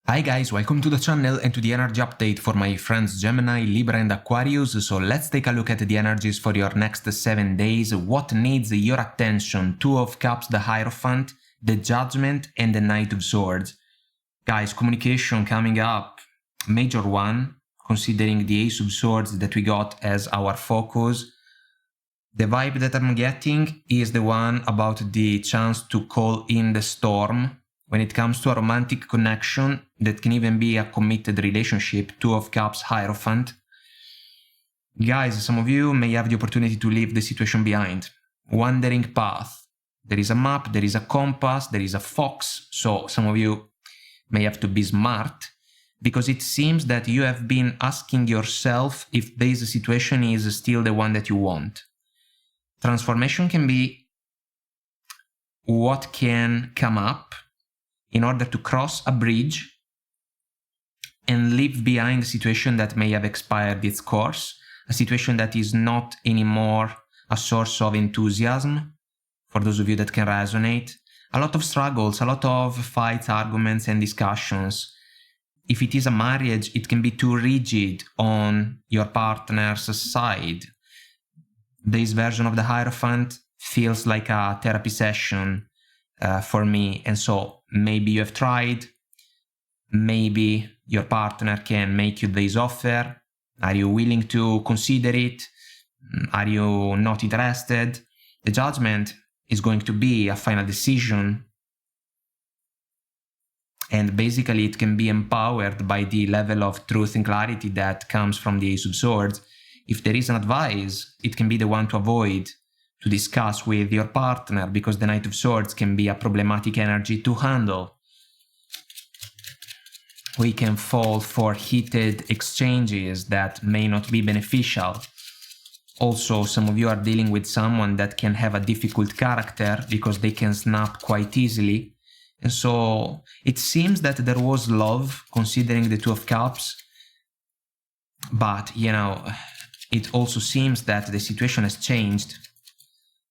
Hi guys, welcome to the channel and to the energy update for my friends Gemini, Libra and Aquarius. So let's take a look at the energies for your next 7 days. What needs your attention? Two of Cups, the Hierophant, the Judgment and the Knight of Swords. Guys, communication coming up, major one, considering the Ace of Swords that we got as our focus. The vibe that I'm getting is the one about the chance to call in the storm. When it comes to a romantic connection, that can even be a committed relationship, Two of Cups, Hierophant. Guys, some of you may have the opportunity to leave the situation behind. Wandering path. There is a map, there is a compass, there is a fox, so some of you may have to be smart, because it seems that you have been asking yourself if this situation is still the one that you want. Transformation can be what can come up in order to cross a bridge and leave behind a situation that may have expired its course, a situation that is not anymore a source of enthusiasm, for those of you that can resonate. A lot of struggles, a lot of fights, arguments and discussions. If it is a marriage, it can be too rigid on your partner's side. This version of the Hierophant feels like a therapy session for me, and so maybe you have tried, maybe your partner can make you this offer. Are you willing to consider it? Are you not interested? The Judgment is going to be a final decision, and basically it can be empowered by the level of truth and clarity that comes from the Ace of Swords. If there is an advice, it can be the one to avoid, to discuss with your partner, because the Knight of Swords can be a problematic energy to handle. We can fall for heated exchanges that may not be beneficial. Also, some of you are dealing with someone that can have a difficult character because they can snap quite easily. And so it seems that there was love, considering the Two of Cups, but you know, it also seems that the situation has changed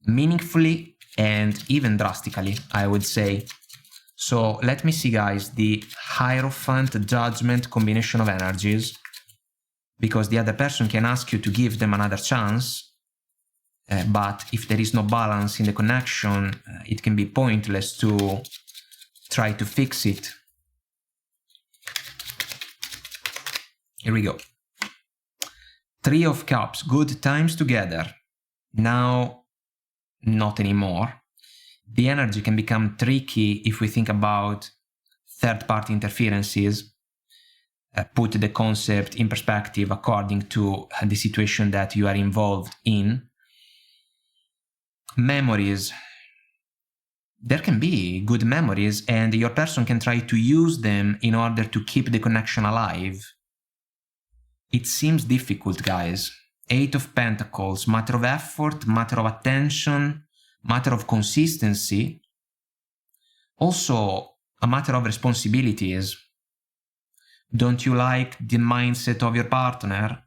meaningfully and even drastically, I would say. So let me see, guys, the Hierophant Judgment combination of energies, because the other person can ask you to give them another chance, but if there is no balance in the connection, it can be pointless to try to fix it. Here we go. Three of Cups, good times together. Now, not anymore. The energy can become tricky if we think about third-party interferences. Put the concept in perspective according to the situation that you are involved in. Memories. There can be good memories, and your person can try to use them in order to keep the connection alive. It seems difficult, guys. Eight of Pentacles, matter of effort, matter of attention, matter of consistency. Also, a matter of responsibilities. Don't you like the mindset of your partner?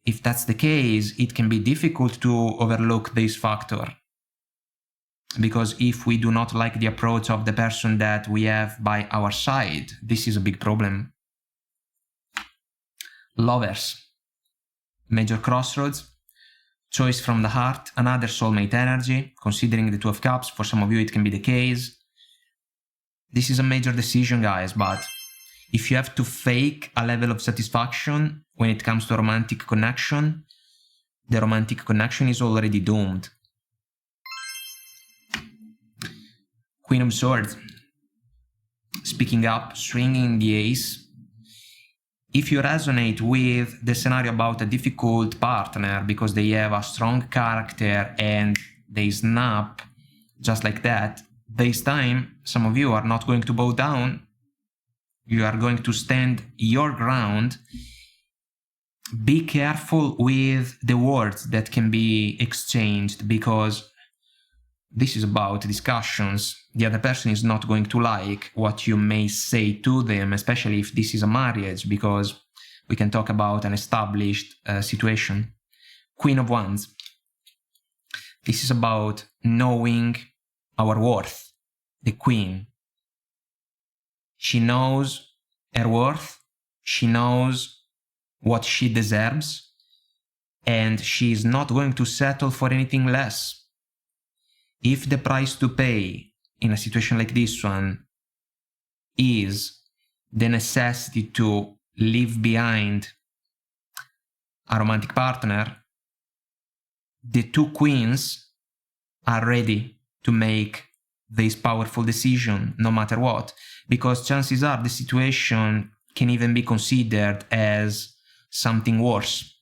If that's the case, it can be difficult to overlook this factor. Because if we do not like the approach of the person that we have by our side, this is a big problem. Lovers. Major crossroads, choice from the heart, another soulmate energy, considering the Two of Cups. For some of you it can be the case. This is a major decision, guys, but if you have to fake a level of satisfaction when it comes to a romantic connection, the romantic connection is already doomed. Queen of Swords, speaking up, swinging the ace. If you resonate with the scenario about a difficult partner because they have a strong character and they snap just like that, this time some of you are not going to bow down. You are going to stand your ground. Be careful with the words that can be exchanged, because this is about discussions. The other person is not going to like what you may say to them, especially if this is a marriage, because we can talk about an established situation. Queen of Wands. This is about knowing our worth. The Queen. She knows her worth, she knows what she deserves, and she's not going to settle for anything less. If the price to pay in a situation like this one is the necessity to leave behind a romantic partner, the two queens are ready to make this powerful decision no matter what, because chances are the situation can even be considered as something worse.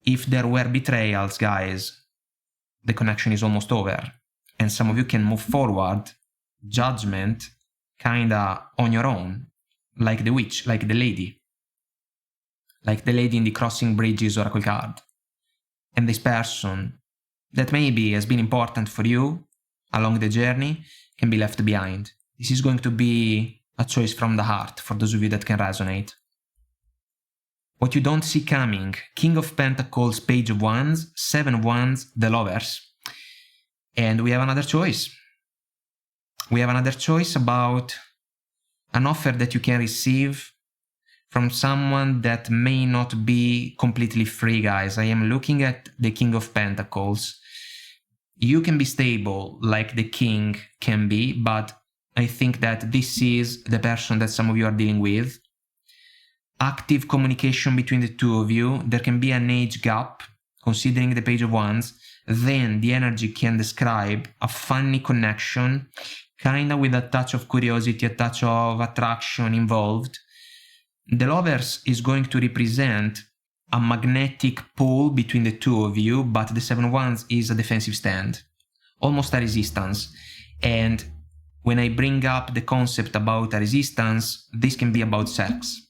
If there were betrayals, guys, the connection is almost over, and some of you can move forward, judgment, kinda on your own, like the witch, like the lady in the Crossing Bridges oracle card. And this person that maybe has been important for you along the journey can be left behind. This is going to be a choice from the heart for those of you that can resonate. What you don't see coming: King of Pentacles, Page of Wands, Seven of Wands, the Lovers. And we have another choice. We have another choice about an offer that you can receive from someone that may not be completely free, guys. I am looking at the King of Pentacles. You can be stable like the King can be, but I think that this is the person that some of you are dealing with. Active communication between the two of you. There can be an age gap, considering the Page of Wands. Then the energy can describe a funny connection, kind of with a touch of curiosity, a touch of attraction involved. The Lovers is going to represent a magnetic pull between the two of you, but the Seven of Wands is a defensive stand, almost a resistance. And when I bring up the concept about a resistance, this can be about sex,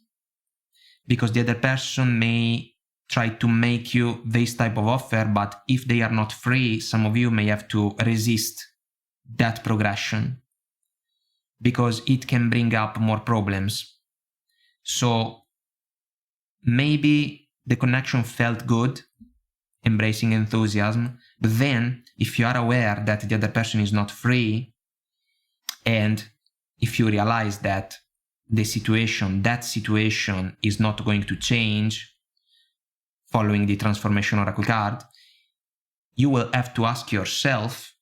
because the other person may try to make you this type of offer, but if they are not free, some of you may have to resist that progression, because it can bring up more problems. So maybe the connection felt good, embracing enthusiasm, but then if you are aware that the other person is not free, and if you realize that that situation is not going to change following the transformation oracle card, you will have to ask yourself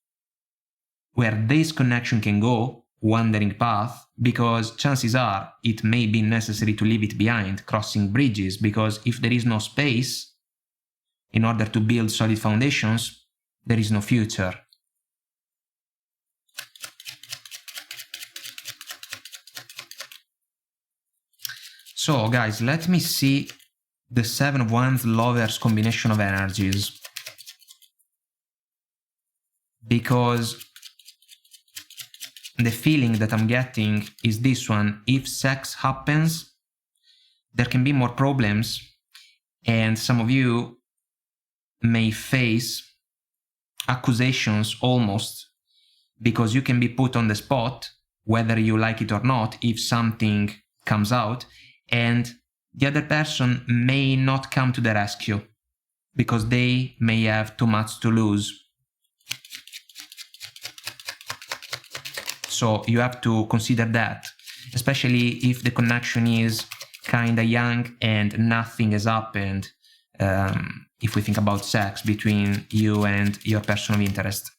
where this connection can go, wandering path, because chances are it may be necessary to leave it behind, crossing bridges, because if there is no space in order to build solid foundations, there is no future. So guys, let me see the Seven of Wands Lovers combination of energies, because the feeling that I'm getting is this one. If sex happens, there can be more problems, and some of you may face accusations almost, because you can be put on the spot, whether you like it or not, if something comes out, and the other person may not come to the rescue because they may have too much to lose. So you have to consider that, especially if the connection is kind of young and nothing has happened, if we think about sex between you and your person of interest.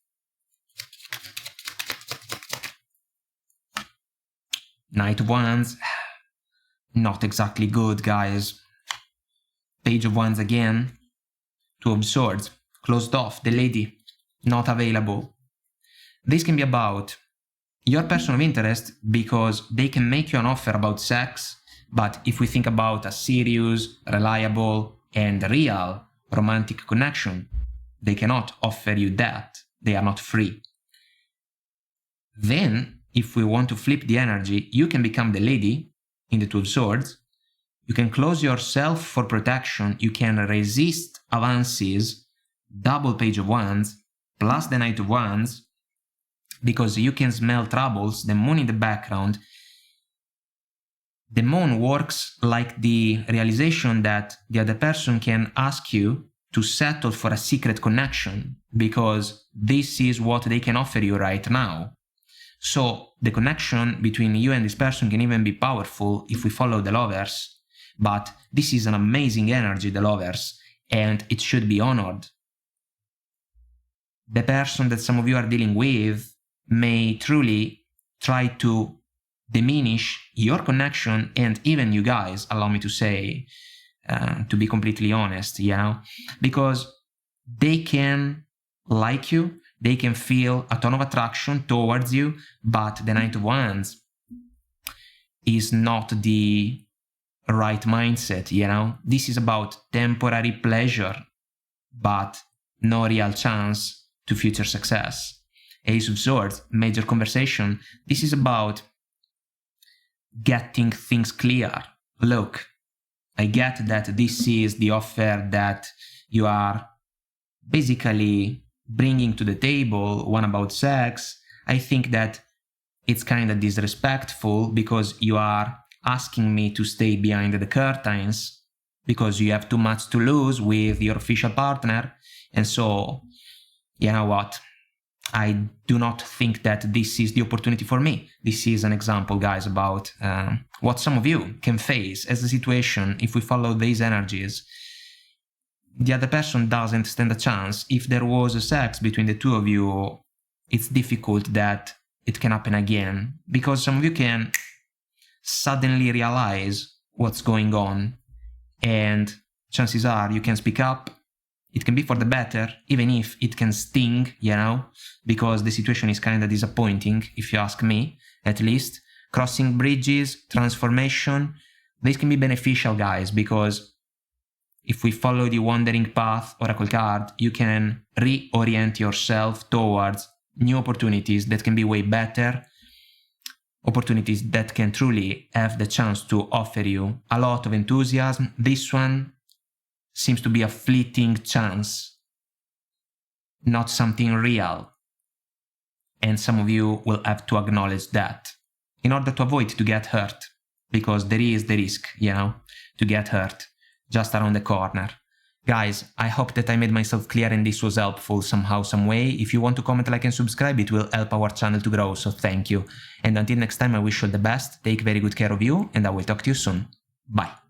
Knight of Wands, not exactly good, guys. Page of Wands again. Two of Swords, closed off, the lady, not available. This can be about your person of interest, because they can make you an offer about sex, but if we think about a serious, reliable, and real romantic connection, they cannot offer you that. They are not free. Then, if we want to flip the energy, you can become the lady in the Two of Swords. You can close yourself for protection. You can resist avances, double Page of Wands, plus the Knight of Wands, because you can smell troubles, the moon in the background. The moon works like the realization that the other person can ask you to settle for a secret connection, because this is what they can offer you right now. So the connection between you and this person can even be powerful if we follow the lovers. But this is an amazing energy, the lovers, and it should be honored. The person that some of you are dealing with may truly try to diminish your connection, and even you guys, allow me to say, to be completely honest, because they can like you, they can feel a ton of attraction towards you, but the Knight of Wands is not the right mindset, This is about temporary pleasure, but no real chance to future success. Ace of Swords, major conversation. This is about getting things clear. Look, I get that this is the offer that you are basically bringing to the table, one about sex. I think that it's kind of disrespectful because you are asking me to stay behind the curtains because you have too much to lose with your official partner. And so, you know what? I do not think that this is the opportunity for me. This is an example, guys, about what some of you can face as a situation if we follow these energies. The other person doesn't stand a chance. If there was a sex between the two of you, it's difficult that it can happen again, because some of you can suddenly realize what's going on, and chances are you can speak up. It can be for the better, even if it can sting, because the situation is kind of disappointing, if you ask me, at least. Crossing bridges, transformation, this can be beneficial, guys, because if we follow the Wandering Path Oracle card, you can reorient yourself towards new opportunities that can be way better, opportunities that can truly have the chance to offer you a lot of enthusiasm. This one seems to be a fleeting chance, not something real. And some of you will have to acknowledge that in order to avoid to get hurt, because there is the risk, to get hurt just around the corner. Guys, I hope that I made myself clear and this was helpful somehow, some way. If you want to comment, like and subscribe, it will help our channel to grow, so thank you. And until next time, I wish you all the best, take very good care of you, and I will talk to you soon. Bye.